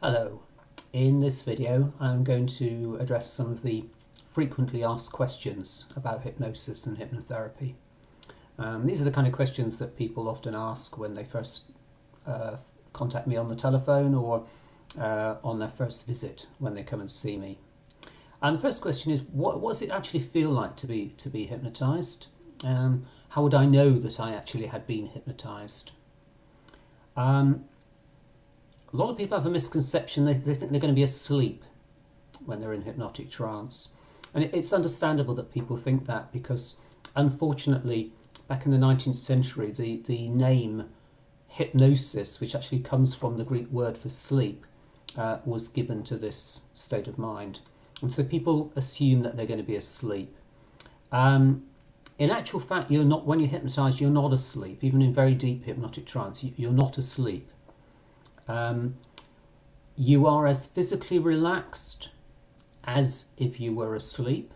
Hello. In this video I'm going to address some of the frequently asked questions about hypnosis and hypnotherapy. These are the kind of questions that people often ask when they first contact me on the telephone or on their first visit when they come and see me. And the first question is, what does it actually feel like to be hypnotized? How would I know that I actually had been hypnotized? A lot of people have a misconception. They think they're going to be asleep when they're in hypnotic trance. And it's understandable that people think that because, unfortunately, back in the 19th century, the name hypnosis, which actually comes from the Greek word for sleep, was given to this state of mind. And so people assume that they're going to be asleep. In actual fact, you're not. When you're hypnotized, you're not asleep. Even in very deep hypnotic trance, you're not asleep. You are as physically relaxed as if you were asleep,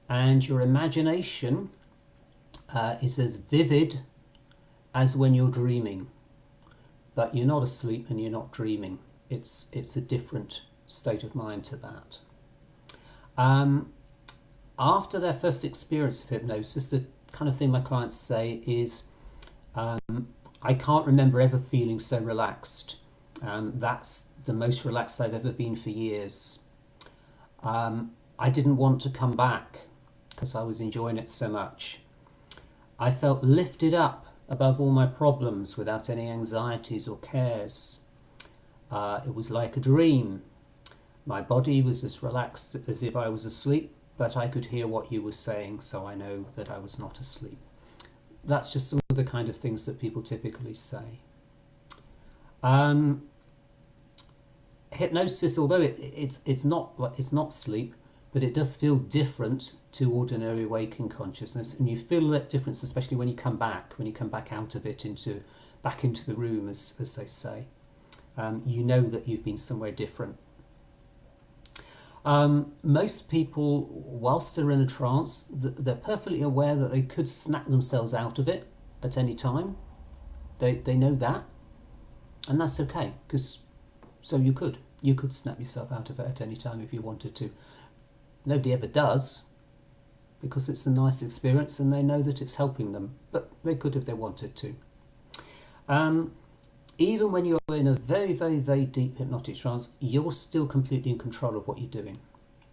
and your imagination is as vivid as when you're dreaming. But you're not asleep and you're not dreaming. It's a different state of mind to that. After their first experience of hypnosis, the kind of thing my clients say is, I can't remember ever feeling so relaxed. That's the most relaxed I've ever been for years. I didn't want to come back because I was enjoying it so much. I felt lifted up above all my problems without any anxieties or cares. It was like a dream. My body was as relaxed as if I was asleep, but I could hear what you were saying, so I know that I was not asleep. That's just some of the kind of things that people typically say. Hypnosis, although it's not sleep, but it does feel different to ordinary waking consciousness, and you feel that difference especially when you come back out of it back into the room, as they say. You know that you've been somewhere different. Most people, whilst they're in a trance, they're perfectly aware that they could snap themselves out of it at any time. They know that, and that's okay, because so you could snap yourself out of it at any time if you wanted to. Nobody ever does, because it's a nice experience and they know that it's helping them, but they could if they wanted to. Even when you're in a very, very, very deep hypnotic trance, you're still completely in control of what you're doing.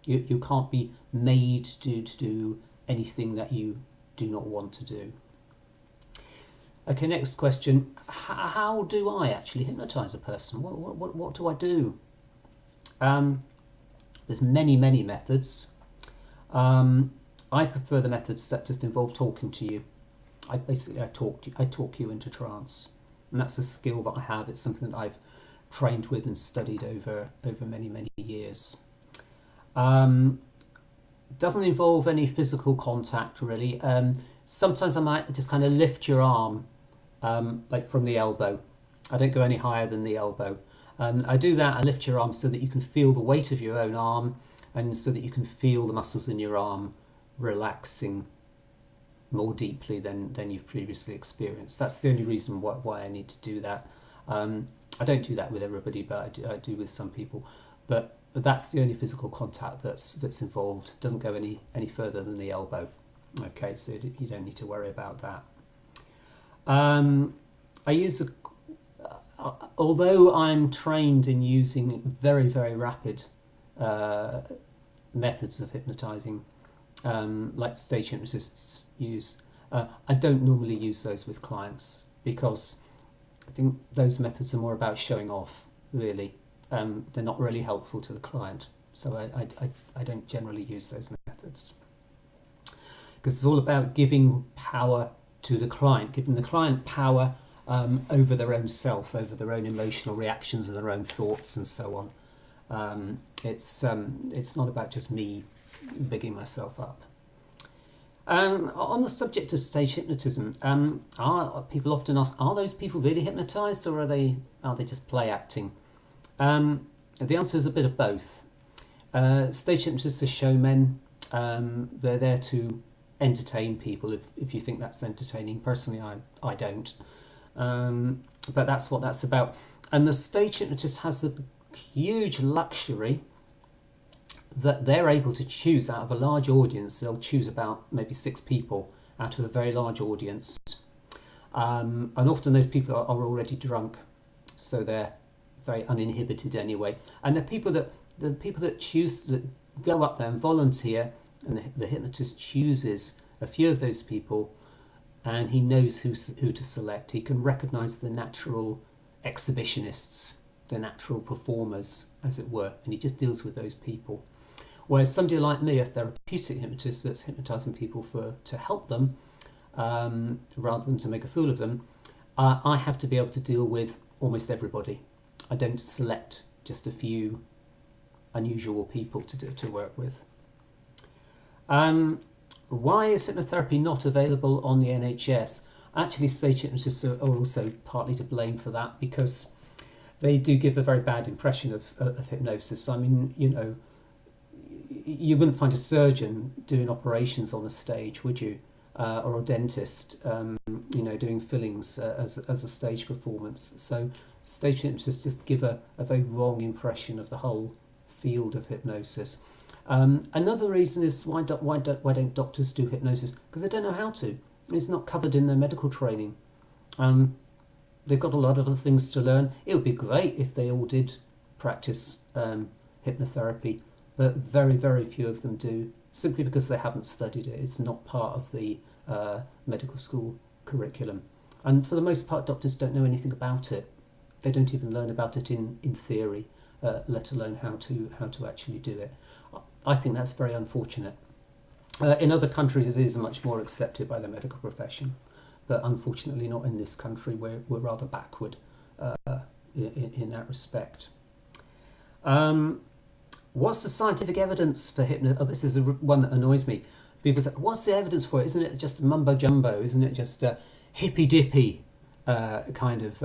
You can't be made to do anything that you do not want to do. Okay, next question. How do I actually hypnotize a person? What do I do? There's many, many methods. I prefer the methods that just involve talking to you. I talk you into trance. And that's a skill that I have. It's something that I've trained with and studied over many, many years. Doesn't involve any physical contact, really. Sometimes I might just kind of lift your arm, like from the elbow. I don't go any higher than the elbow. I do that, I lift your arm so that you can feel the weight of your own arm, and so that you can feel the muscles in your arm relaxing more deeply than you've previously experienced. That's the only reason why I need to do that. I don't do that with everybody, but I do with some people. But that's the only physical contact that's involved. It doesn't go any further than the elbow. Okay, so you don't need to worry about that. I use although I'm trained in using very, very rapid methods of hypnotizing, like stage hypnotists use, I don't normally use those with clients because I think those methods are more about showing off, really. They're not really helpful to the client, so I don't generally use those methods, because it's all about giving power to the client, giving the client power over their own self, over their own emotional reactions and their own thoughts and so on. It's not about just me bigging myself up. On the subject of stage hypnotism, people often ask, are those people really hypnotized, or are they just play acting? The answer is a bit of both. Stage hypnotists are showmen. They're there to entertain people, if you think that's entertaining. Personally, I don't. But that's what that's about. And the stage hypnotist has the huge luxury that they're able to choose out of a large audience. They'll choose about maybe 6 people out of a very large audience. And often those people are already drunk, so they're very uninhibited anyway. And the people that choose, that go up there and volunteer, and the hypnotist chooses a few of those people, and he knows who to select. He can recognise the natural exhibitionists, the natural performers, as it were, and he just deals with those people. Whereas somebody like me, a therapeutic hypnotist that's hypnotising people to help them, rather than to make a fool of them, I have to be able to deal with almost everybody. I don't select just a few unusual people to work with. Why is hypnotherapy not available on the NHS? Actually, stage hypnotists are also partly to blame for that, because they do give a very bad impression of hypnosis. I mean, you wouldn't find a surgeon doing operations on a stage, would you? Or a dentist, doing fillings as a stage performance. So stage hypnotists just give a very wrong impression of the whole field of hypnosis. Another reason is why don't doctors do hypnosis? Because they don't know how to. It's not covered in their medical training. They've got a lot of other things to learn. It would be great if they all did practice hypnotherapy, but very, very few of them do, simply because they haven't studied it. It's not part of the medical school curriculum. And for the most part, doctors don't know anything about it. They don't even learn about it in theory, let alone how to actually do it. I think that's very unfortunate. In other countries, it is much more accepted by the medical profession, but unfortunately not in this country. We're rather backward in that respect. What's the scientific evidence for hypnosis? Oh, this is one that annoys me. People say, what's the evidence for it? Isn't it just mumbo jumbo? Isn't it just a hippy dippy kind of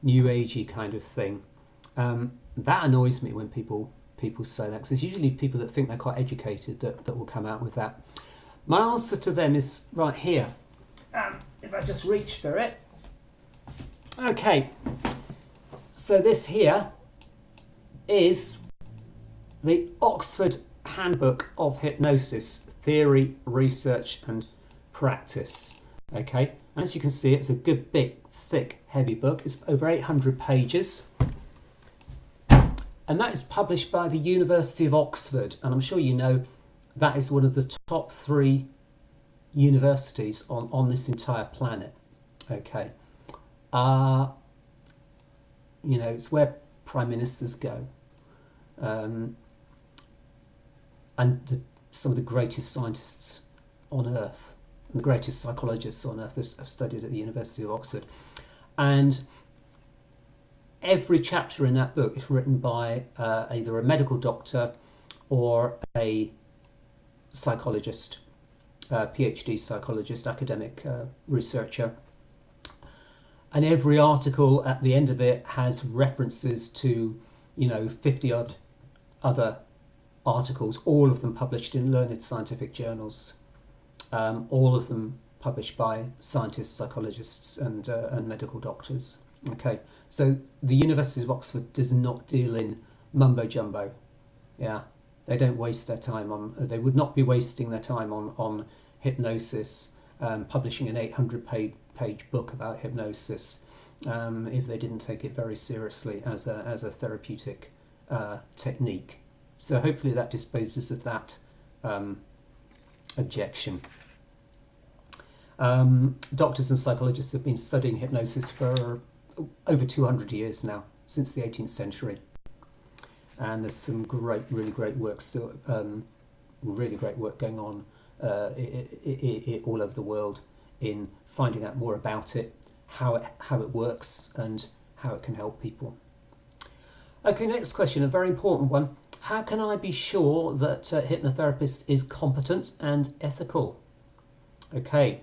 new agey kind of thing? That annoys me when people say that, because it's usually people that think they're quite educated that will come out with that. My answer to them is right here. If I just reach for it. Okay, so this here is the Oxford Handbook of Hypnosis, Theory, Research and Practice. Okay, and as you can see, it's a good, big, thick, heavy book. It's over 800 pages. And that is published by the University of Oxford. And I'm sure you know that is one of the top 3 universities on this entire planet. Okay. It's where prime ministers go. And some of the greatest scientists on Earth, and the greatest psychologists on Earth have studied at the University of Oxford. And every chapter in that book is written by either a medical doctor or a psychologist, PhD psychologist, academic researcher. And every article at the end of it has references to, 50 odd other articles, all of them published in learned scientific journals, all of them published by scientists, psychologists and medical doctors. Okay, so the University of Oxford does not deal in mumbo jumbo. Yeah, they don't waste their time on. They would not be wasting their time on hypnosis, publishing an 800-page book about hypnosis, if they didn't take it very seriously as a therapeutic technique. So hopefully that disposes of that objection. Doctors and psychologists have been studying hypnosis for over 200 years now, since the 18th century. And there's some really great work still, really great work going on all over the world in finding out more about it, how it works, and how it can help people. Okay, next question, a very important one. How can I be sure that a hypnotherapist is competent and ethical? Okay,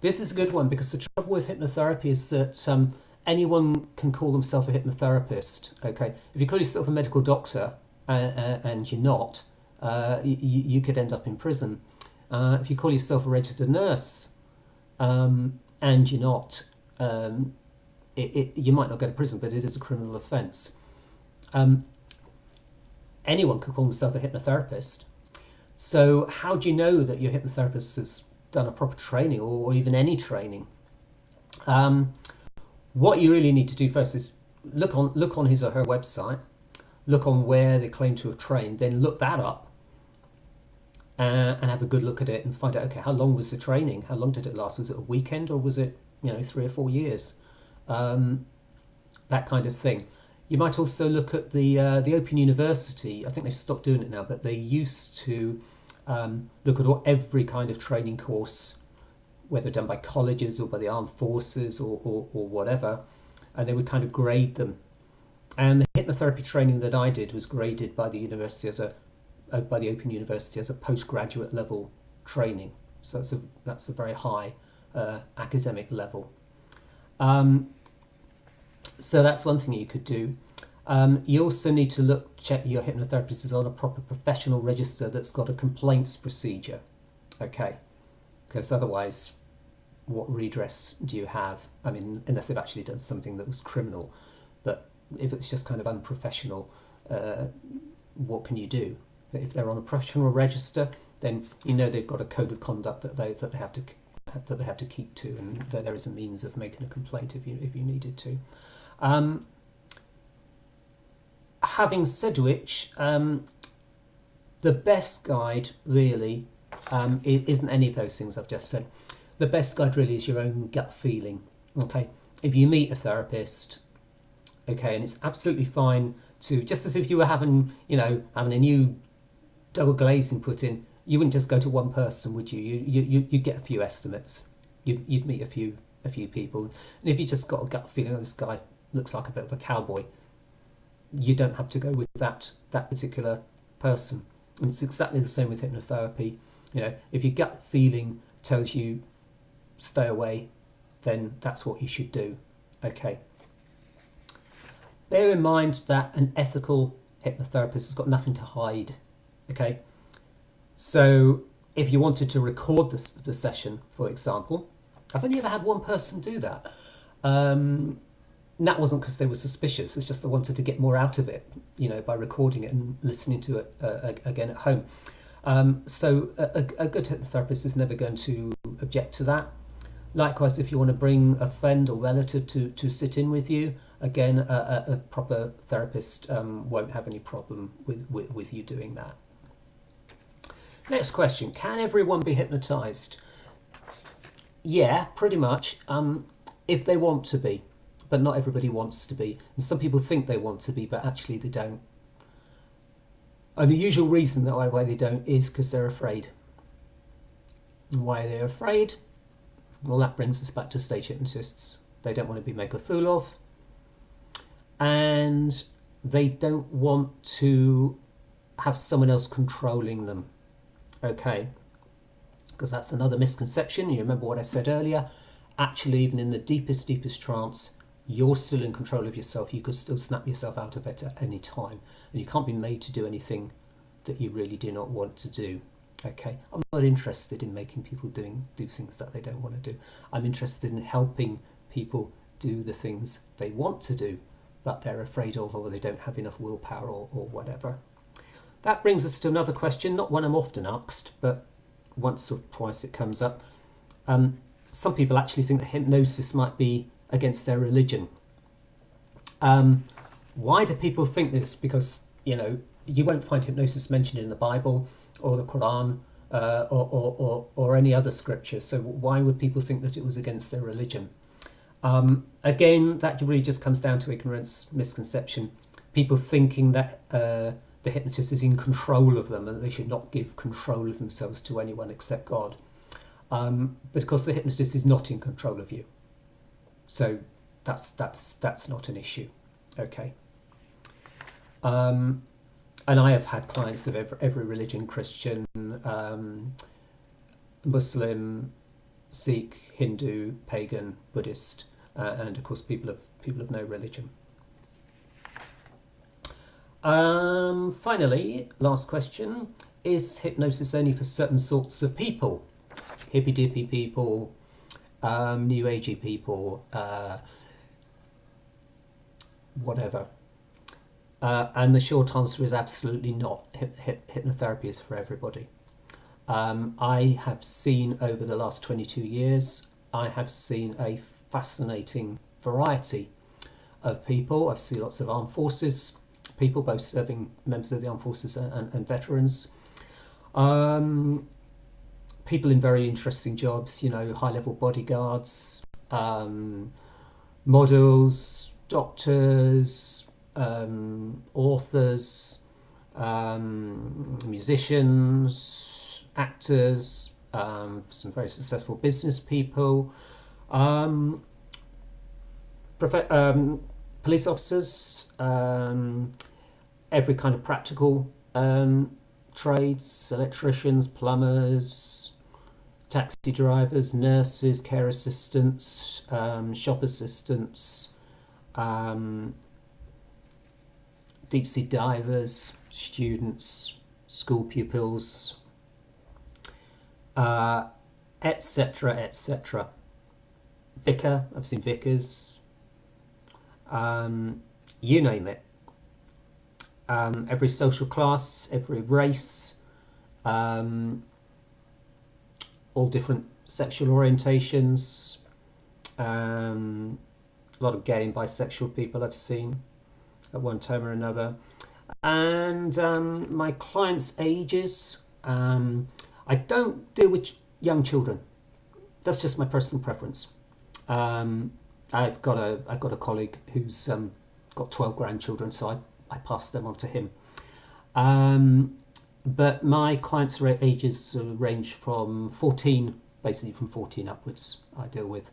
this is a good one, because the trouble with hypnotherapy is that anyone can call themselves a hypnotherapist. Okay, if you call yourself a medical doctor and you're not, you could end up in prison. If you call yourself a registered nurse and you're not, you might not go to prison, but it is a criminal offence. Anyone could call himself a hypnotherapist. So how do you know that your hypnotherapist has done a proper training or even any training? What you really need to do first is look on his or her website, look on where they claim to have trained, then look that up and have a good look at it and find out, okay, how long was the training? How long did it last? Was it a weekend or was it 3 or 4 years? That kind of thing. You might also look at the Open University. I think they've stopped doing it now, but they used to look at every kind of training course, whether done by colleges or by the armed forces or whatever, and they would kind of grade them. And the hypnotherapy training that I did was graded by the university by the Open University as a postgraduate level training. So that's a very high academic level. So that's one thing you could do. You also need to check your hypnotherapist is on a proper professional register that's got a complaints procedure. Okay, because otherwise, what redress do you have? I mean, unless they've actually done something that was criminal. But if it's just kind of unprofessional, what can you do? If they're on a professional register, then they've got a code of conduct that they have to keep to, and there is a means of making a complaint if you needed to. Having said which, the best guide really isn't any of those things I've just said. The best guide really is your own gut feeling. Okay, if you meet a therapist, okay, and it's absolutely fine to, just as if you were having a new double glazing put in, you wouldn't just go to one person, would you? You'd get a few estimates. You'd meet a few people, and if you just got a gut feeling, oh, this guy looks like a bit of a cowboy, you don't have to go with that particular person. And it's exactly the same with hypnotherapy. If your gut feeling tells you stay away, then that's what you should do. Okay. Bear in mind that an ethical hypnotherapist has got nothing to hide. Okay. So if you wanted to record the session, for example, I've only ever had one person do that. And that wasn't because they were suspicious. It's just they wanted to get more out of it, by recording it and listening to it again at home. So a good hypnotherapist is never going to object to that. Likewise, if you want to bring a friend or relative to sit in with you, again, a proper therapist won't have any problem with you doing that. Next question: can everyone be hypnotized? Yeah, pretty much. If they want to be. But not everybody wants to be. And some people think they want to be, but actually they don't. And the usual reason why they don't is because they're afraid. And why are they afraid? Well, that brings us back to stage hypnotists. They don't want to be made a fool of. And they don't want to have someone else controlling them. Okay? Because that's another misconception. You remember what I said earlier? Actually, even in the deepest trance, you're still in control of yourself. You could still snap yourself out of it at any time. And you can't be made to do anything that you really do not want to do. Okay? I'm not interested in making people do things that they don't want to do. I'm interested in helping people do the things they want to do, but they're afraid of, or they don't have enough willpower or whatever. That brings us to another question, not one I'm often asked, but once or twice it comes up. Some people actually think that hypnosis might be against their religion. Why do people think this? Because you won't find hypnosis mentioned in the Bible or the Quran or any other scripture. So why would people think that it was against their religion? Again, that really just comes down to ignorance, misconception. People thinking that the hypnotist is in control of them and that they should not give control of themselves to anyone except God. But of course, the hypnotist is not in control of you. So that's not an issue. Okay. And I have had clients of every religion: Christian, Muslim, Sikh, Hindu, pagan, Buddhist, and of course people of no religion. Finally, last question: is hypnosis only for certain sorts of people? Hippy dippy people, new agey people, whatever. And the short answer is absolutely not. Hypnotherapy is for everybody. I have seen over the last 22 years, I have seen a fascinating variety of people. I've seen lots of armed forces people, both serving members of the armed forces and veterans. People in very interesting jobs, high-level bodyguards, models, doctors, authors, musicians, actors, some very successful business people, police officers, every kind of practical trades, electricians, plumbers, taxi drivers, nurses, care assistants, shop assistants, deep sea divers, students, school pupils, etc., etc. Vicar, I've seen vicars, you name it. Every social class, every race, all different sexual orientations, a lot of gay and bisexual people I've seen at one time or another. And my clients' ages, I don't deal with young children. That's just my personal preference. I've got a colleague who's got 12 grandchildren, so I pass them on to him. But my clients' ages range from 14, basically from 14 upwards, I deal with.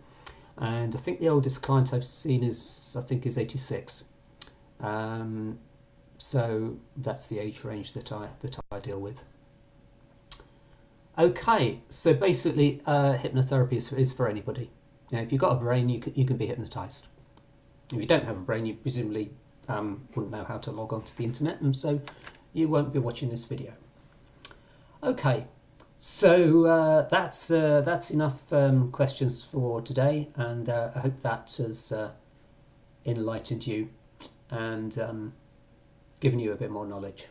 And I think the oldest client I've seen is 86. So that's the age range that I deal with. Okay, so basically hypnotherapy is for anybody. If you've got a brain, you can be hypnotized. If you don't have a brain, you presumably wouldn't know how to log on to the internet, and so you won't be watching this video. Okay, so that's enough questions for today, and I hope that has enlightened you and given you a bit more knowledge.